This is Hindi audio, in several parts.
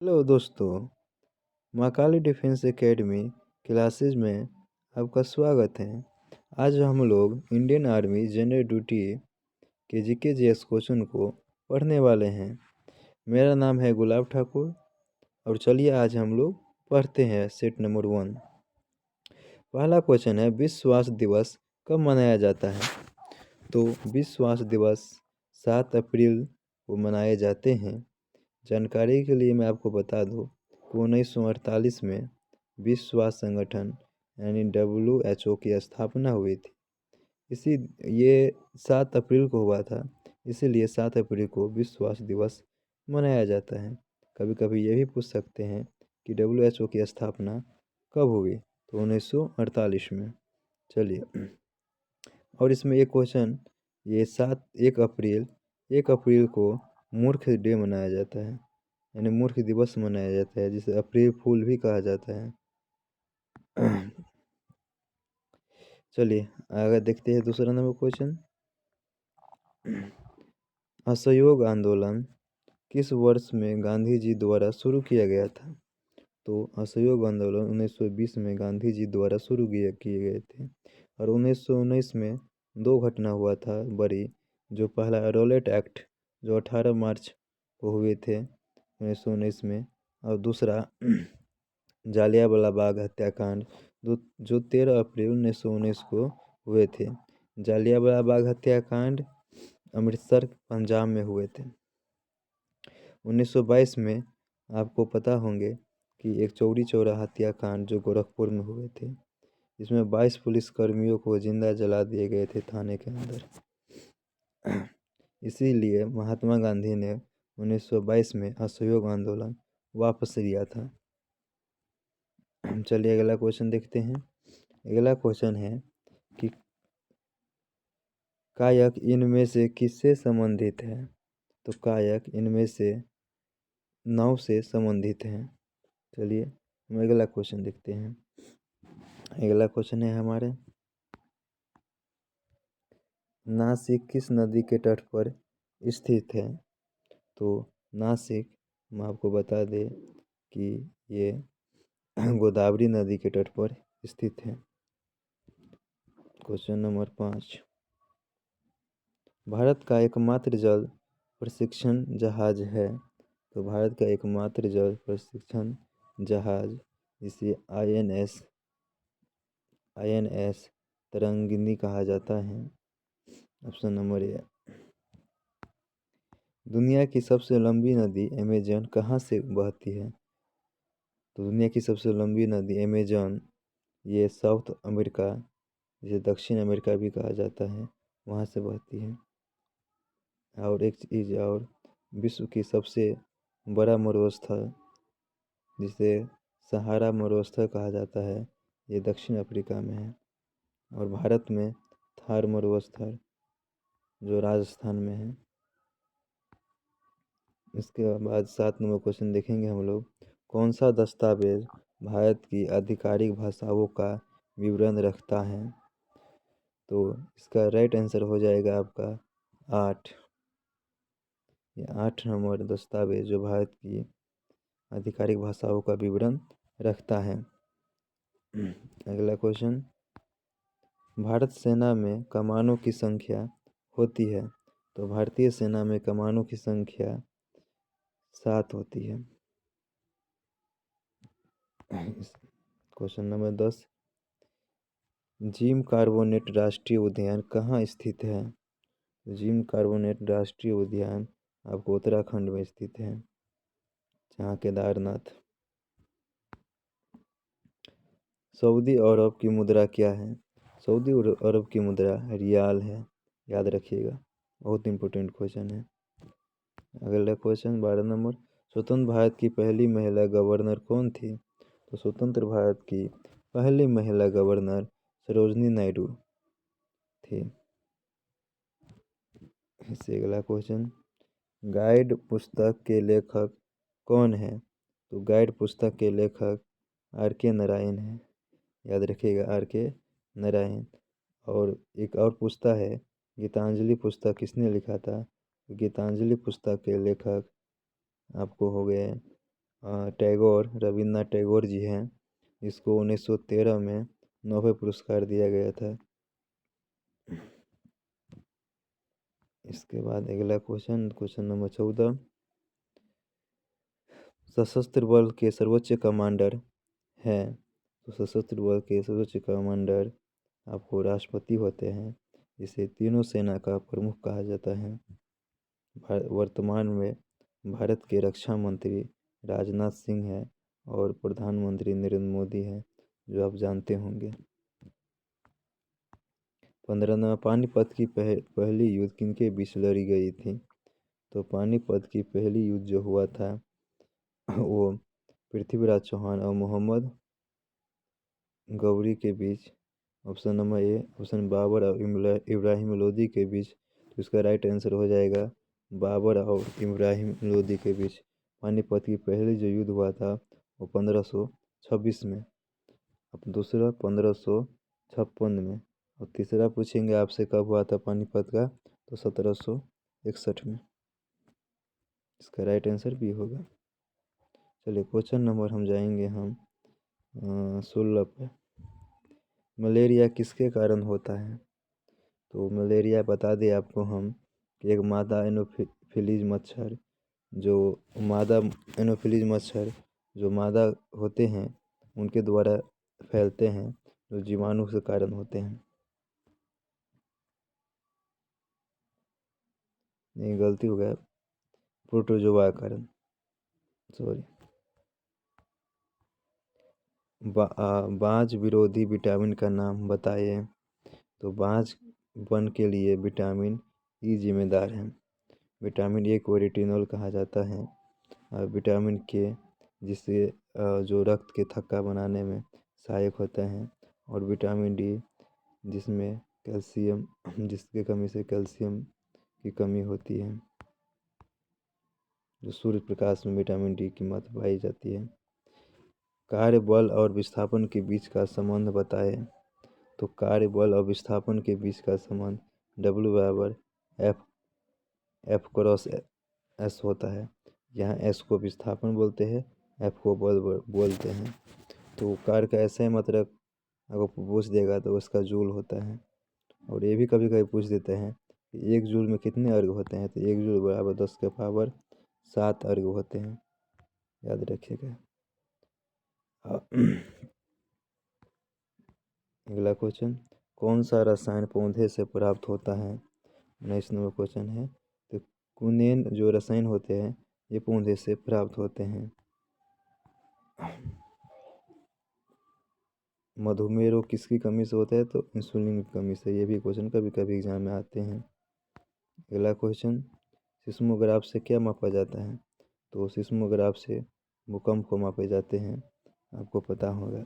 हेलो दोस्तों, महाकाली डिफेंस एकेडमी क्लासेस में आपका स्वागत है। आज हम लोग इंडियन आर्मी जनरल ड्यूटी के जीके जीएस क्वेश्चन को पढ़ने वाले हैं। मेरा नाम है गुलाब ठाकुर और चलिए आज हम लोग पढ़ते हैं सेट नंबर 1। पहला क्वेश्चन है, विश्व स्वास्थ्य दिवस कब मनाया जाता है? तो विश्व स्वास्थ्य दिवस 7 अप्रैल को मनाए जाते हैं। जानकारी के लिए मैं आपको बता दूं कि 1948 में विश्व स्वास्थ्य संगठन यानी WHO की स्थापना हुई थी। ये 7 अप्रैल को हुआ था, इसीलिए 7 अप्रैल को विश्व स्वास्थ्य दिवस मनाया जाता है। कभी कभी ये भी पूछ सकते हैं कि WHO की स्थापना कब हुई, तो 1948 में। चलिए, और इसमें एक क्वेश्चन, ये 1 अप्रैल को मूर्ख डे मनाया जाता है, यानी मूर्ख दिवस मनाया जाता है, जिसे अप्रैल फूल भी कहा जाता है। चलिए आगे देखते हैं दूसरा नंबर क्वेश्चन। असहयोग आंदोलन किस वर्ष में गांधी जी द्वारा शुरू किया गया था? तो असहयोग आंदोलन 1920 में गांधी जी द्वारा शुरू किए गए थे। और 1919 में 2 घटना हुआ था बड़ी, जो पहला रोलेट एक्ट जो 18 मार्च को हुए थे 1919 में, और दूसरा जालियांवाला बाग हत्याकांड जो 13 अप्रैल 1919 को हुए थे। जालियांवाला बाग हत्याकांड अमृतसर पंजाब में हुए थे। 1922 में आपको पता होंगे कि एक चौरी चौरा हत्याकांड जो गोरखपुर में हुए थे, इसमें 22 पुलिसकर्मियों को जिंदा जला दिए गए थे थाने के अंदर। इसीलिए महात्मा गांधी ने 1922 में असहयोग आंदोलन वापस लिया था। चलिए अगला क्वेश्चन देखते हैं। अगला क्वेश्चन है कि कायक इनमें से किससे संबंधित है? तो कायक इनमें से नाव से संबंधित हैं। चलिए हम अगला क्वेश्चन देखते हैं। अगला क्वेश्चन है हमारे, नासिक किस नदी के तट पर स्थित है? तो नासिक हम आपको बता दें कि ये गोदावरी नदी के तट पर स्थित है। क्वेश्चन नंबर 5, भारत का एकमात्र जल प्रशिक्षण जहाज है? तो भारत का एकमात्र जल प्रशिक्षण जहाज जिसे INS तरंगिनी कहा जाता है। ऑप्शन नंबर ए। दुनिया की सबसे लंबी नदी अमेजन कहाँ से बहती है? तो दुनिया की सबसे लंबी नदी अमेजन ये साउथ अमेरिका, जिसे दक्षिण अमेरिका भी कहा जाता है, वहाँ से बहती है। और एक चीज़ और, विश्व की सबसे बड़ा मरुस्थल जिसे सहारा मरुस्थल कहा जाता है, ये दक्षिण अफ्रीका में है। और भारत में थार मरुस्थल जो राजस्थान में है। इसके बाद 7 नंबर क्वेश्चन देखेंगे हम लोग, कौन सा दस्तावेज भारत की आधिकारिक भाषाओं का विवरण रखता है? तो इसका राइट आंसर हो जाएगा आपका 8। ये 8 नंबर दस्तावेज जो भारत की आधिकारिक भाषाओं का विवरण रखता है। अगला क्वेश्चन, भारत सेना में कमानों की संख्या होती है? तो भारतीय सेना में कमानों की संख्या 7 होती है। क्वेश्चन नंबर 10, जिम कार्बोनेट राष्ट्रीय उद्यान कहाँ स्थित है? जिम कार्बोनेट राष्ट्रीय उद्यान आपको उत्तराखंड में स्थित है, जहाँ केदारनाथ। सऊदी अरब की मुद्रा क्या है? सऊदी अरब की मुद्रा रियाल है, याद रखिएगा, बहुत इंपॉर्टेंट क्वेश्चन है। अगला क्वेश्चन 12 नंबर, स्वतंत्र भारत की पहली महिला गवर्नर कौन थी? तो स्वतंत्र भारत की पहली महिला गवर्नर सरोजनी नायडू थी। इससे अगला क्वेश्चन, गाइड पुस्तक के लेखक कौन है? तो गाइड पुस्तक के लेखक RK नारायण है, याद रखिएगा, RK नारायण। और एक और पुस्तक है गीतांजलि पुस्तक, किसने लिखा था? गीतांजलि पुस्तक के लेखक आपको हो गए टैगोर रविन्द्रनाथ टैगोर जी हैं, जिसको 1913 में नोबेल पुरस्कार दिया गया था। इसके बाद अगला क्वेश्चन नंबर 14, सशस्त्र बल के सर्वोच्च कमांडर हैं। तो सशस्त्र बल के सर्वोच्च कमांडर आपको राष्ट्रपति होते हैं, जिसे तीनों सेना का प्रमुख कहा जाता है। वर्तमान में भारत के रक्षा मंत्री राजनाथ सिंह है और प्रधानमंत्री नरेंद्र मोदी है, जो आप जानते होंगे। 15 पानीपत की पहली युद्ध किनके बीच लड़ी गई थी? तो पानीपत की पहली युद्ध जो हुआ था वो पृथ्वीराज चौहान और मोहम्मद गौरी के बीच, option number A, option Babur और इब्राहिम लोदी के बीच। तो इसका राइट आंसर हो जाएगा बाबर और इब्राहिम लोदी के बीच। पानीपत की पहली जो युद्ध हुआ था वो 1526 में, अब दूसरा 1556 में, और तीसरा पूछेंगे आपसे कब हुआ था पानीपत का, तो 1761 में। इसका राइट आंसर भी होगा। चलिए क्वेश्चन नंबर हम जाएंगे 16 पे। मलेरिया किसके कारण होता है? तो मलेरिया बता दें आपको हम कि एक मादा एनोफिलीज मच्छर जो मादा होते हैं उनके द्वारा फैलते हैं, जो जीवाणु के कारण होते हैं। नहीं, गलती हो गया, प्रोटोजोआ के कारण, सॉरी। बांझ विरोधी विटामिन का नाम बताइए। तो बांझपन के लिए विटामिन ई जिम्मेदार है। विटामिन ए को रेटिनॉल कहा जाता है। विटामिन के जिससे जो रक्त के थक्का बनाने में सहायक होता है, और विटामिन डी जिसमें कैल्शियम, जिसके कमी से कैल्शियम की कमी होती है। जो सूर्य प्रकाश में विटामिन डी की मात्रा पाई जाती है। कार्य बल और विस्थापन के बीच का संबंध बताएं। तो कार्य बल और विस्थापन के बीच का संबंध W/F क्रॉस S होता है। यहाँ S को विस्थापन बोलते हैं, F को बल बोलते हैं। तो कार्य का ऐसा ही मतलब अगर पूछ देगा तो उसका जूल होता है। और ये भी कभी कभी पूछ देते हैं कि 1 जूल में कितने अर्घ होते हैं? तो 1 जूल बराबर 10 के पावर 7 अर्घ होते हैं, याद रखिएगा। अगला क्वेश्चन, कौन सा रसायन पौधे से प्राप्त होता है? 19 नंबर क्वेश्चन है। तो कुनेन जो रसायन होते हैं ये पौधे से प्राप्त होते हैं। मधुमेह रोग किसकी कमी से होता है? तो इंसुलिन की कमी से। ये भी क्वेश्चन कभी कभी एग्जाम में आते हैं। अगला क्वेश्चन, सिस्मोग्राफ से क्या मापा जाता है? तो सिस्मोग्राफ से भूकंप को मापे जाते हैं, आपको पता होगा।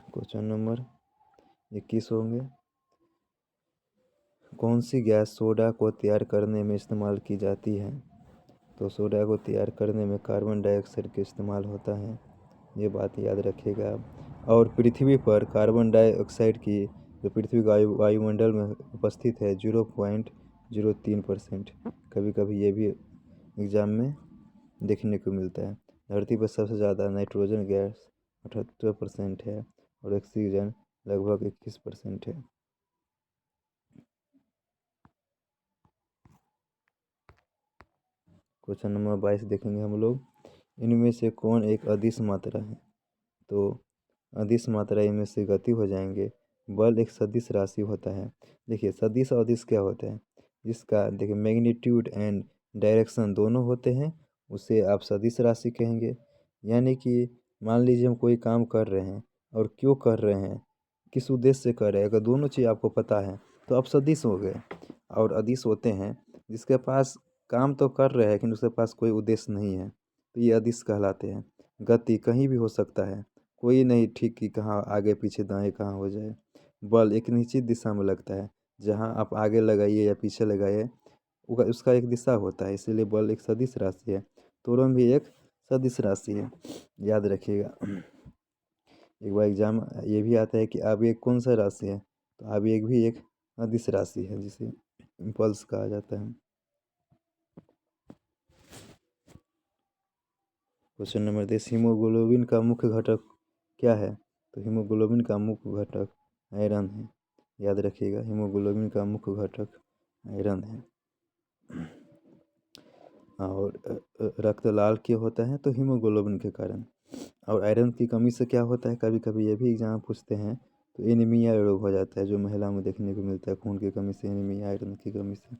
क्वेश्चन नंबर 21 होंगे, कौन सी गैस सोडा को तैयार करने में इस्तेमाल की जाती है? तो सोडा को तैयार करने में कार्बन डाइऑक्साइड का इस्तेमाल होता है, ये बात याद रखिएगा। और पृथ्वी पर कार्बन डाइऑक्साइड की जो पृथ्वी वायुमंडल में उपस्थित है 0.03%। कभी कभी ये भी एग्जाम में देखने को मिलता है। धरती पर सबसे ज़्यादा नाइट्रोजन गैस 78% है और ऑक्सीजन लगभग 21% है। क्वेश्चन नंबर 22 देखेंगे हम लोग, इनमें से कौन एक अदिश मात्रा है? तो अदिश मात्रा इनमें से गति हो जाएंगे। बल एक सदिश राशि होता है। देखिए सदिश और अदिश क्या होता है, जिसका देखिए मैग्नीट्यूड एंड डायरेक्शन दोनों होते हैं उसे आप सदिश राशि कहेंगे। यानी कि मान लीजिए हम कोई काम कर रहे हैं और क्यों कर रहे हैं, किस उद्देश्य से कर रहे हैं, अगर दोनों चीज़ आपको पता है तो आप सदिश हो गए। और अदिश होते हैं जिसके पास काम तो कर रहे हैं लेकिन उसके पास कोई उद्देश्य नहीं है, तो ये अदिश कहलाते हैं। गति कहीं भी हो सकता है, कोई नहीं ठीक कि कहाँ आगे पीछे दाएं कहाँ हो जाए। बल एक निश्चित दिशा में लगता है, जहाँ आप आगे लगाइए या पीछे लगाइए उसका एक दिशा होता है, इसीलिए बल एक सदिश राशि है। त्वरण भी एक सदिश राशि है, याद रखिएगा। एक बार एग्जाम ये भी आता है कि आवेग कौन सा राशि है? तो आवेग भी एक अदिश राशि है जिसे इम्पल्स कहा जाता है। क्वेश्चन नंबर 10, हीमोग्लोबिन का मुख्य घटक क्या है? तो हीमोग्लोबिन का मुख्य घटक आयरन है। याद रखिएगा, हीमोग्लोबिन का मुख्य घटक आयरन है। और रक्त लाल क्यों होता है? तो हीमोग्लोबिन के कारण। और आयरन की कमी से क्या होता है? कभी कभी ये भी एग्जाम पूछते हैं, तो एनीमिया रोग हो जाता है, जो महिला में देखने को मिलता है, खून की कमी से एनीमिया, आयरन की कमी से।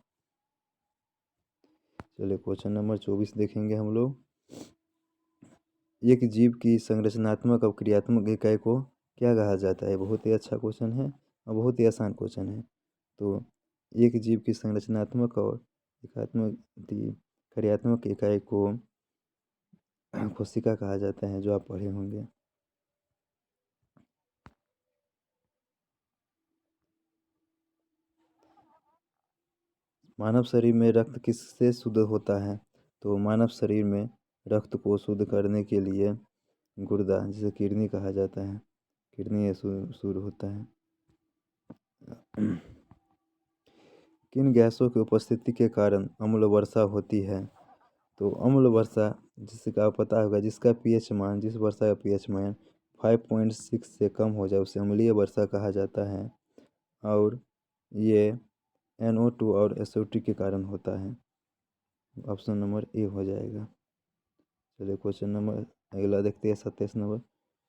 चलिए क्वेश्चन नंबर 24 देखेंगे हम लोग। एक जीव की संरचनात्मक और क्रियात्मक इकाई को क्या कहा जाता है? बहुत ही अच्छा क्वेश्चन है और बहुत ही आसान क्वेश्चन है। तो एक जीव की संरचनात्मक और क्रियात्मक इकाई को कोशिका कहा जाता है, जो आप पढ़े होंगे। मानव शरीर में रक्त किससे शुद्ध होता है? तो मानव शरीर में रक्त को शुद्ध करने के लिए गुर्दा, जिसे किडनी कहा जाता है, किडनी से शुरू होता है। किन गैसों की उपस्थिति के कारण अम्ल वर्षा होती है? तो अम्ल वर्षा, जिसका पता होगा, जिसका पीएच मान, जिस वर्षा का पीएच मान 5.6 से कम हो जाए, उसे अम्लीय वर्षा कहा जाता है। और ये NO2 और SO2 के कारण होता है। ऑप्शन नंबर ए हो जाएगा। चलिए क्वेश्चन नंबर अगला देखते हैं, 27 नंबर।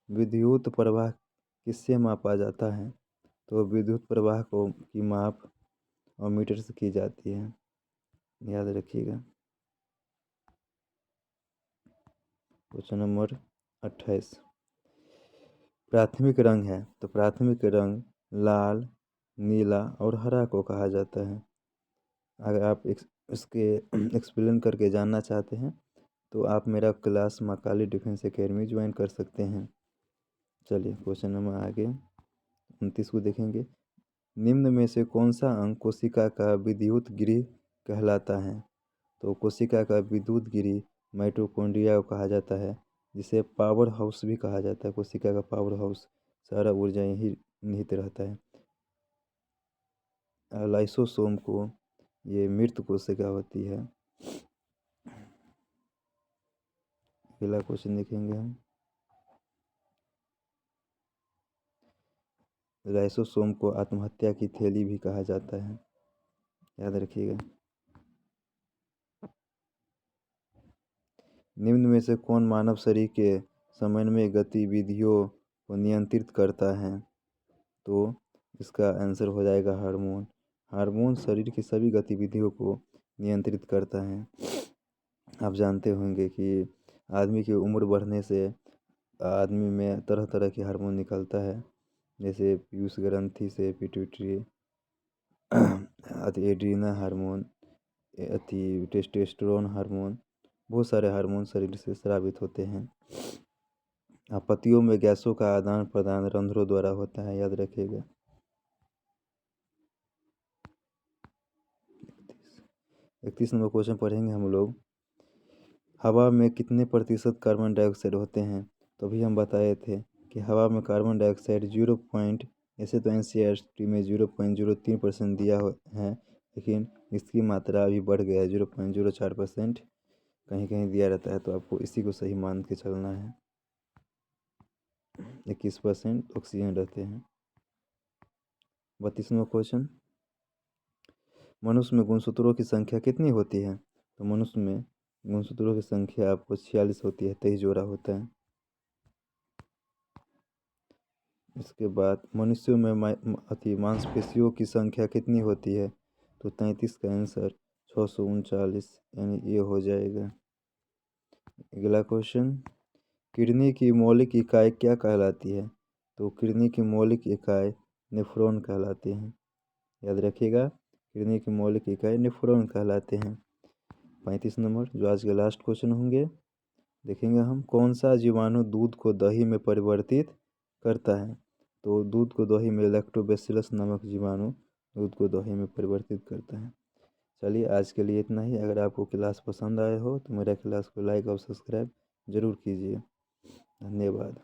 विद्युत प्रवाह किससे मापा जाता है? तो विद्युत प्रवाह की माप मीटर से की जाती है। याद रखिएगा। क्वेश्चन नंबर 28, प्राथमिक रंग है, तो प्राथमिक रंग लाल, नीला और हरा को कहा जाता है। अगर आप इसके एक्सप्लेन करके जानना चाहते हैं, तो आप मेरा क्लास माँ काली डिफेंस एकेडमी ज्वाइन कर सकते हैं। चलिए क्वेश्चन नंबर आगे 29 को देखेंगे। निम्न में से कौन सा अंग कोशिका का विद्युत गृह कहलाता है? तो कोशिका का विद्युत गृह माइटोकॉन्ड्रिया को कहा जाता है, जिसे पावर हाउस भी कहा जाता है। कोशिका का पावर हाउस, सारा ऊर्जा यही निहित रहता है। लाइसोसोम को ये मृत कोशिका होती है। अगला क्वेश्चन देखेंगे हम। लाइसोसोम को आत्महत्या की थैली भी कहा जाता है। याद रखिएगा। निम्न में से कौन मानव शरीर के समन्वय गतिविधियों को नियंत्रित करता है? तो इसका आंसर हो जाएगा हार्मोन। हार्मोन शरीर की सभी गतिविधियों को नियंत्रित करता है। आप जानते होंगे कि आदमी की उम्र बढ़ने से आदमी में तरह तरह के हार्मोन निकलता है, जैसे पीयूष ग्रंथि से पिट्यूटरी, एड्रीना हार्मोन, टेस्टोस्टेरोन हार्मोन, बहुत सारे हार्मोन शरीर से स्रावित होते हैं। पतियों में गैसों का आदान प्रदान रंध्रों द्वारा होता है। याद रखिएगा। 31 नंबर क्वेश्चन पढ़ेंगे हम लोग। हवा में कितने प्रतिशत कार्बन डाइऑक्साइड होते हैं? तो अभी हम बताए थे कि हवा में कार्बन डाइऑक्साइड 0 पॉइंट, ऐसे तो NCERT में 0.03% दिया है, लेकिन इसकी मात्रा अभी बढ़ गया है, 0.04% कहीं कहीं दिया रहता है, तो आपको इसी को सही मान के चलना है। 21% ऑक्सीजन रहते हैं। 32वां क्वेश्चन, मनुष्य में गुणसूत्रों की संख्या कितनी होती है? तो मनुष्य में गुणसूत्रों की संख्या आपको 46 होती है, 23 जोड़ा होता है। इसके बाद मनुष्यों में मांसपेशियों की संख्या कितनी होती है? तो 33 का आंसर 639, यानी ये हो जाएगा। अगला क्वेश्चन, किडनी की मौलिक इकाई क्या कहलाती है? तो किडनी की मौलिक इकाई नेफ्रॉन कहलाती है। याद रखिएगा, किडनी की मौलिक इकाई नेफ्रॉन कहलाते हैं। 35 नंबर, जो आज के लास्ट क्वेश्चन होंगे, देखेंगे हम। कौन सा जीवाणु दूध को दही में परिवर्तित करता है? तो दूध को दही में लैक्टोबैसिलस नामक जीवाणु दूध को दही में परिवर्तित करता है। चलिए आज के लिए इतना ही। अगर आपको क्लास पसंद आए हो तो मेरा क्लास को लाइक और सब्सक्राइब ज़रूर कीजिए। धन्यवाद।